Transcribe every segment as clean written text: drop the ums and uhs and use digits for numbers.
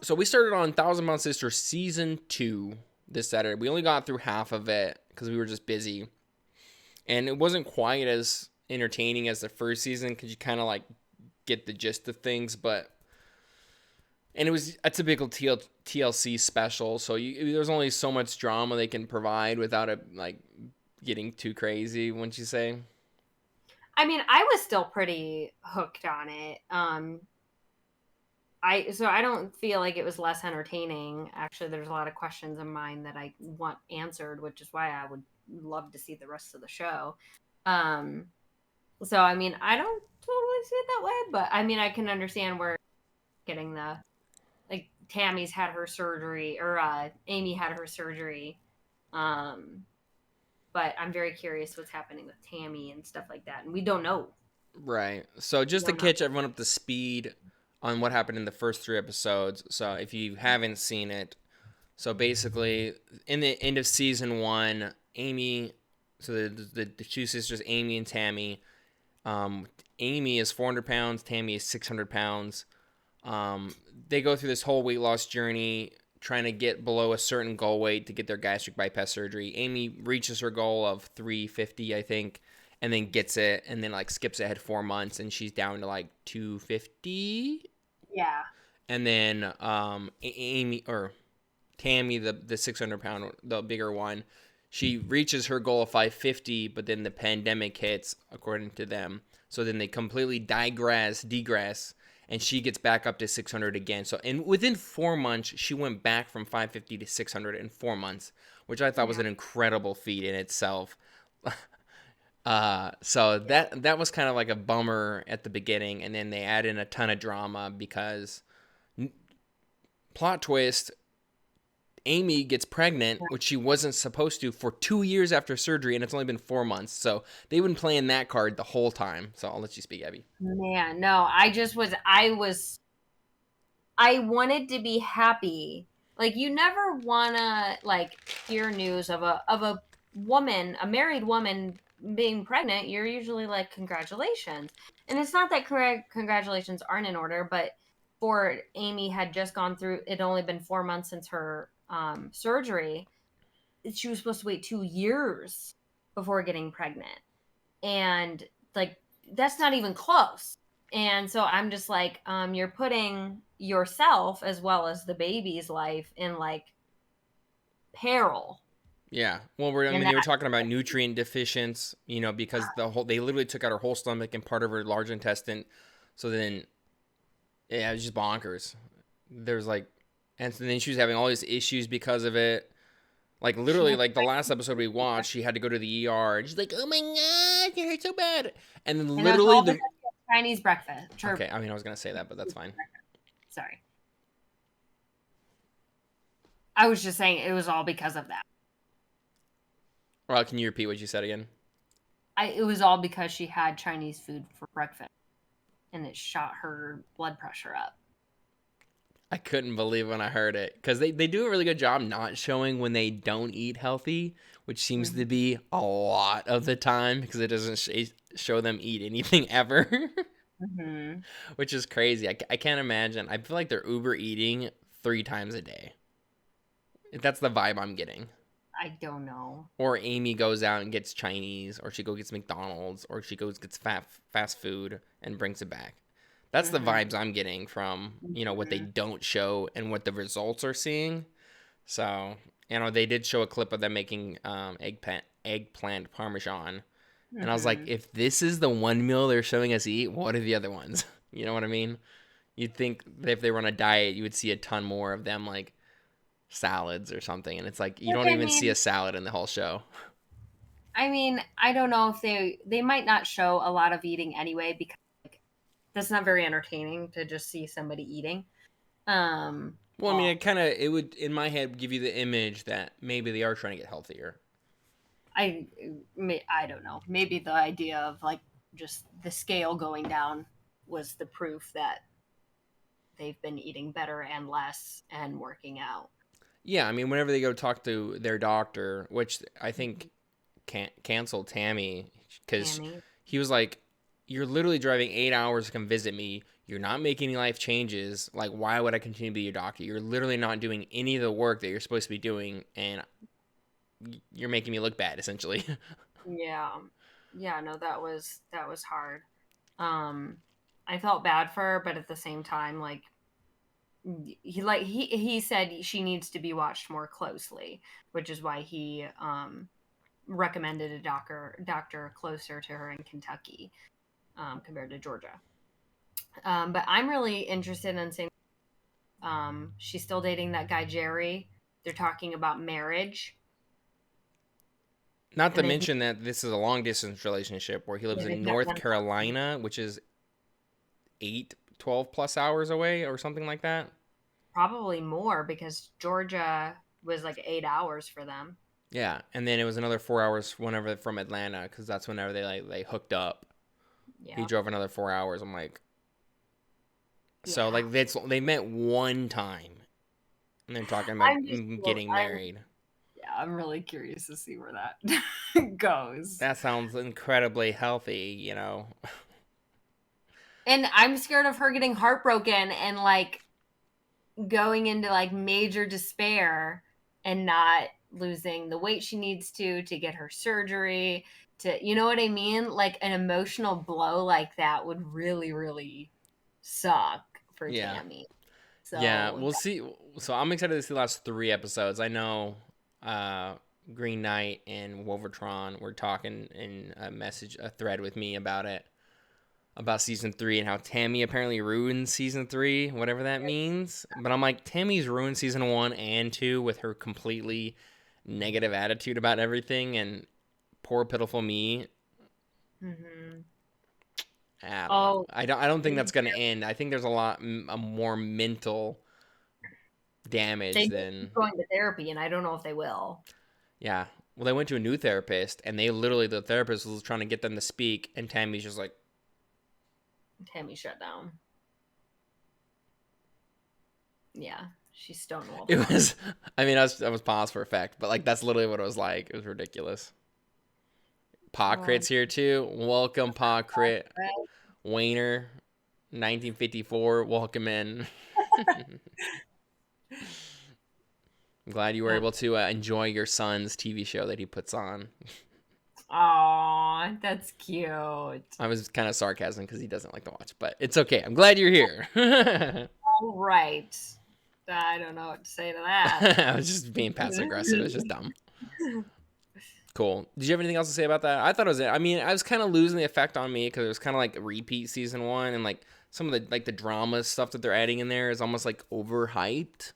So we started on Thousand Pound Sister season 2 this Saturday. We only got through half of it because we were just busy, and it wasn't quite as entertaining as the first season because you kind of like get the gist of things, but and it was a typical TLC special, so there's only so much drama they can provide without it like getting too crazy. Wouldn't you say? I mean, I was still pretty hooked on it. I don't feel like it was less entertaining. Actually, there's a lot of questions in mind that I want answered, which is why I would love to see the rest of the show. Um, so I mean, I don't totally see it that way, but I mean, I can understand where getting the like Tammy's had her surgery or Amy had her surgery. Um, but I'm very curious what's happening with Tammy and stuff like that, and we don't know. Right. So We just to don't know. catch everyone up to speed on what happened in the first 3 episodes. So if you haven't seen it, so basically in the end of season 1, Amy, so the two sisters, Amy and Tammy. Amy is 400 pounds. Tammy is 600 pounds. They go through this whole weight loss journey trying to get below a certain goal weight to get their gastric bypass surgery. Amy reaches her goal of 350, I think, and then gets it, and then like skips ahead 4 months, and she's down to like 250. Yeah. And then Amy or Tammy, the 600 pound, the bigger one, she reaches her goal of 550, but then the pandemic hits, according to them. So then they completely degress, and she gets back up to 600 again. So within 4 months, she went back from 550 to 600 in 4 months, which I thought was Yeah. an incredible feat in itself. So that was kind of like a bummer at the beginning, and then they add in a ton of drama because plot twist, Amy gets pregnant, which she wasn't supposed to, for 2 years after surgery, and it's only been 4 months. So they've been playing that card the whole time. So I'll let you speak, Abby. Man, no, I wanted to be happy. Like you never wanna like hear news of a woman, a married woman being pregnant. You're usually like congratulations. And it's not that congratulations aren't in order, but for Amy had just gone through it only been 4 months since her surgery. She was supposed to wait 2 years before getting pregnant. And like that's not even close. And so I'm just like, you're putting yourself as well as the baby's life in like peril. Yeah. Well, I And mean, they were that, talking about nutrient deficiency, because they literally took out her whole stomach and part of her large intestine. So then, yeah, it was just bonkers. There's like, and so then she was having all these issues because of it. Like she literally, had like the last episode we watched, she had to go to the ER, and she's like, "Oh my god, it hurts so bad." And then and it was literally all because the of Chinese breakfast. okay, I mean, I was gonna say that, but that's fine. Sorry. I was just saying it was all because of that. Well, can you repeat what you said again? It was all because she had Chinese food for breakfast and it shot her blood pressure up. I couldn't believe when I heard it because they do a really good job not showing when they don't eat healthy, which seems to Mm-hmm. be a lot of the time because it doesn't show them eat anything ever, Mm-hmm. which is crazy. I can't imagine. I feel like they're Uber eating 3 times a day. That's the vibe I'm getting. I don't know. Or Amy goes out and gets Chinese, or she gets McDonald's, or she goes gets fast food and brings it back. That's the Mm-hmm. vibes I'm getting from what they Mm-hmm. don't show and what the results are seeing. So they did show a clip of them making eggplant parmesan, and I was like, Mm-hmm. if this is the one meal they're showing us eat, what are the other ones? You know what I mean? You'd think that if they were on a diet, you would see a ton more of them like salads or something, and it's like you Which don't I even see a mean, salad in the whole show. I don't know if they might not show a lot of eating anyway because like that's not very entertaining to just see somebody eating. Well, I mean, Well, it would in my head give you the image that maybe they are trying to get healthier. I I don't know. Maybe the idea of like just the scale going down was the proof that they've been eating better and less and working out. Yeah, I mean, whenever they go talk to their doctor, which I think canceled Tammy because Tammy. he was like, you're literally driving 8 hours to come visit me. You're not making any life changes. Like, why would I continue to be your doctor? You're literally not doing any of the work that you're supposed to be doing, and you're making me look bad, essentially. Yeah. Yeah, no, that was hard. I felt bad for her, but at the same time, like he said she needs to be watched more closely, which is why he recommended a doctor closer to her in Kentucky compared to Georgia. But I'm really interested in seeing. She's still dating that guy Jerry. They're talking about marriage. Not to mention that this is a long distance relationship where he lives in North Carolina, which is 12 plus hours away or something like that. Probably more because Georgia was like 8 hours for them. Yeah, and then it was another 4 hours whenever from Atlanta because that's whenever they hooked up. Yeah. He drove another 4 hours. I'm like, so like they met one time, and they're talking about getting married. I'm really curious to see where that goes. That sounds incredibly healthy, you know. And I'm scared of her getting heartbroken and like going into like major despair and not losing the weight she needs to get her surgery, to, you know what I mean? Like an emotional blow like that would really, really suck for Tammy. So yeah, we'll see. So I'm excited to see the last 3 episodes. I know Green Knight and Wolvertron were talking in a thread with me about it, about season 3 and how Tammy apparently ruined season 3, whatever that means. But I'm like, Tammy's ruined season 1 and 2 with her completely negative attitude about everything, and poor pitiful me. Mm-hmm. I don't think that's gonna end. I think there's a more mental damage than going to therapy, and I don't know if they will. Yeah. Well, they went to a new therapist, and the therapist was trying to get them to speak, and Tammy's just like... Tammy shut down. Yeah, she's stonewalled. It was... I mean, I was paused for effect, but like that's literally what it was like. It was ridiculous. Pa Crit's here, too. Welcome, Pa Crit. Wayner, 1954. Welcome in. I'm glad you were able to enjoy your son's TV show that he puts on. Aw, that's cute. I was kind of sarcasm because he doesn't like to watch, but it's okay. I'm glad you're here. All right. I don't know what to say to that. I was just being passive aggressive. It was just dumb. Cool. Did you have anything else to say about that? I thought it was... I mean, I was kind of losing the effect on me because it was kind of like repeat season 1, and like some of the drama stuff that they're adding in there is almost like overhyped.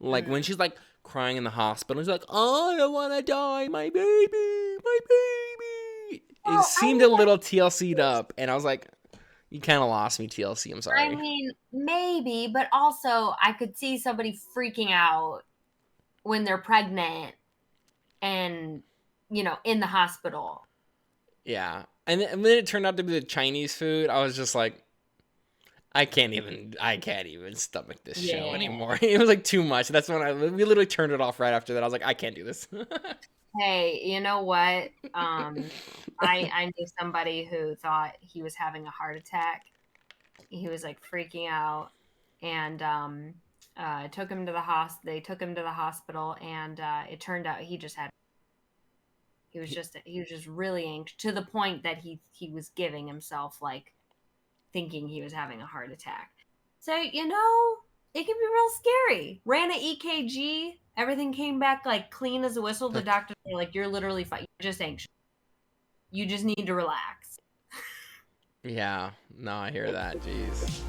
Like when she's like crying in the hospital, she's like, "Oh, I don't want to die, my baby, my baby." It seemed a little TLC'd up, and I was like, "You kind of lost me, TLC. I'm sorry." I mean, maybe, but also I could see somebody freaking out when they're pregnant and, you know, in the hospital. Yeah, and then it turned out to be the Chinese food. I was just like, I can't even stomach this show anymore. It was like too much. That's when we literally turned it off right after that. I was like, I can't do this. Hey, you know what? I knew somebody who thought he was having a heart attack. He was like freaking out, and took him to the They took him to the hospital, and it turned out he was just really anxious, to the point that he was giving himself like, thinking he was having a heart attack. So, you know, it can be real scary. Ran an EKG, everything came back like clean as a whistle. The doctors were like, "You're literally fine. You're just anxious. You just need to relax." Yeah, no, I hear that. Jeez.